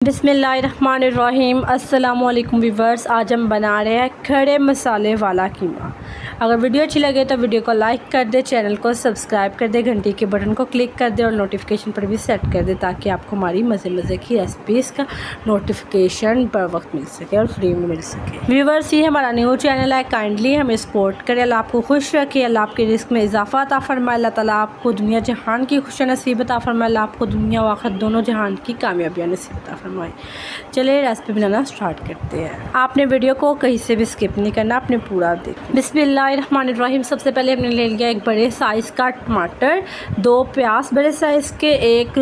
बिस्मिल्लाहिर्रहमानिर्रहीम। अस्सलामुअलैकुम व्यूअर्स, आज हम बना रहे हैं खड़े मसाले वाला कीमा। अगर वीडियो अच्छी लगे तो वीडियो को लाइक कर दे, चैनल को सब्सक्राइब कर दे, घंटी के बटन को क्लिक कर दे और नोटिफिकेशन पर भी सेट कर दे ताकि आपको हमारी मज़े की रेसिपीज़ का नोटिफिकेशन पर वक्त मिल सके और फ्री में मिल सके। व्यूअर्स, ये हमारा न्यू चैनल है, काइंडली हमें सपोर्ट करें। अल्लाह आपको खुश रखे, अल्लाह आपके रिस्क में इजाफा अता फरमाए, अल्लाह ताला आपको दुनिया जहान की खुश नसीब अता फरमाए, अल्लाह आपको दुनिया व आखिरत दोनों जहान की कामयाबियाँ नसीब अता फरमाए। चलिए रेसिपी बनाना स्टार्ट करते हैं। आपने वीडियो को कहीं से भी स्किप नहीं करना, आपने पूरा देख। बिस्मिल्लाहिर्रहमानिर्रहीम। सबसे पहले हमने ले लिया एक बड़े साइज़ का टमाटर, 2 प्याज बड़े साइज़ के, 1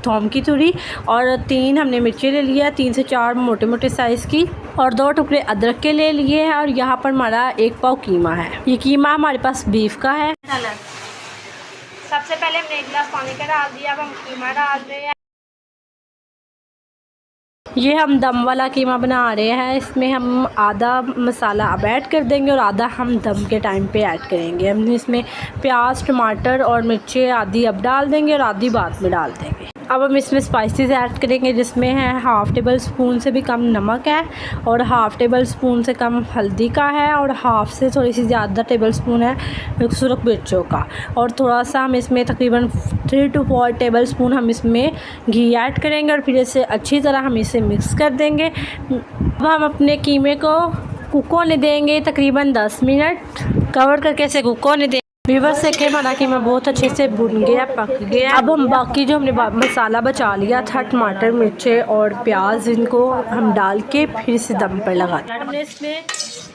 थोम की तुरी और 3 हमने मिर्ची ले लिया, 3 से 4 मोटे मोटे साइज़ की और 2 टुकड़े अदरक के ले लिए हैं। और यहाँ पर हमारा 1 पाव कीमा है। ये कीमा हमारे पास बीफ का है। सबसे पहले हमने 1 गिलास पानी का डाल दिया, अब हम कीमा डाल रहे हैं। ये हम दम वाला कीमा बना रहे हैं, इसमें हम आधा मसाला अब ऐड कर देंगे और आधा हम दम के टाइम पे ऐड करेंगे। हम इसमें प्याज, टमाटर और मिर्ची आधी अब डाल देंगे और आधी बाद में डाल देंगे। अब हम इसमें स्पाइसेस ऐड करेंगे, जिसमें है 1/2 टेबल स्पून से भी कम नमक है और 1/2 टेबल स्पून से कम हल्दी का है और 1/2 से थोड़ी सी ज़्यादा टेबल स्पून है सुरख मिर्चों का। और थोड़ा सा हम इसमें तकरीबन 3 to 4 टेबल स्पून हम इसमें घी ऐड करेंगे और फिर इसे अच्छी तरह हम इसे मिक्स कर देंगे। अब हम अपने कीमे को कुक होने देंगे तकरीबन 10 मिनट कवर करके इसे कुक होने देंगे। व्यूअर्स देखें, हमारा कीमा बहुत अच्छे से भुन गया, पक गया। अब हम बाकी जो हमने मसाला बचा लिया था, टमाटर, मिर्चे और प्याज, इनको हम डाल के फिर से दम पर लगा दें। हमने इसमें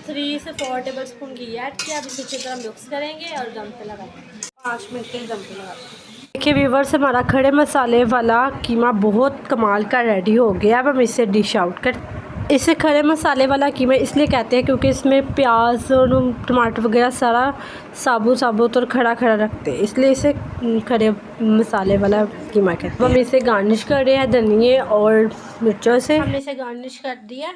3 से 4 टेबल स्पून घी ऐड किया। अब इसे अच्छी तरह मिक्स करेंगे और दम पर लगा देंगे। 5 मिनट के दम पर लगा देंगे। देखिए व्यूअर्स, हमारा खड़े मसाले वाला कीमा बहुत कमाल का रेडी हो गया। अब हम इसे डिश आउट कर। इसे खड़े मसाले वाला कीमा इसलिए कहते हैं क्योंकि इसमें प्याज और टमाटर वगैरह सारा साबुत और खड़ा रखते हैं, इसलिए इसे खड़े मसाले वाला कीमा कहते हैं। हम इसे गार्निश कर रहे हैं धनिए और मिर्चों से। हमने इसे गार्निश कर दिया।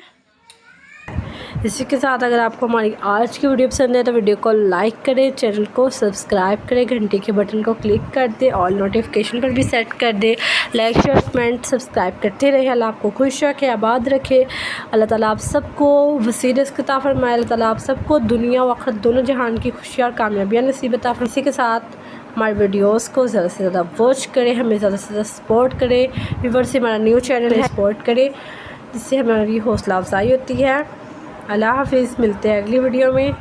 इसी के साथ अगर आपको हमारी आज की वीडियो पसंद है तो वीडियो को लाइक करें, चैनल को सब्सक्राइब करें, घंटी के बटन को क्लिक कर दे और नोटिफिकेशन पर भी सेट कर दे। लाइक, शेयर, कमेंट, सब्सक्राइब करते रहे। अल्लाह आपको खुश रखे, आबाद रखे। अल्लाह ताला आप सबको वसीर रिज़्क़ अता फरमाए। अल्लाह ताला आप सबको दुनिया व आखिरत दोनों जहान की खुशियाँ और कामयाबियाँ नसीब अता फरमाए। इसी के साथ हमारे वीडियोस को ज़्यादा से ज़्यादा वॉच करें, हमें ज़्यादा से ज़्यादा सपोर्ट करें। व्यूअर्स, हमारा न्यू चैनल है, सपोर्ट करें, जिससे हमारी हौसला अफजाई होती है। अल्लाह हाफिज़, मिलते हैं अगली वीडियो में।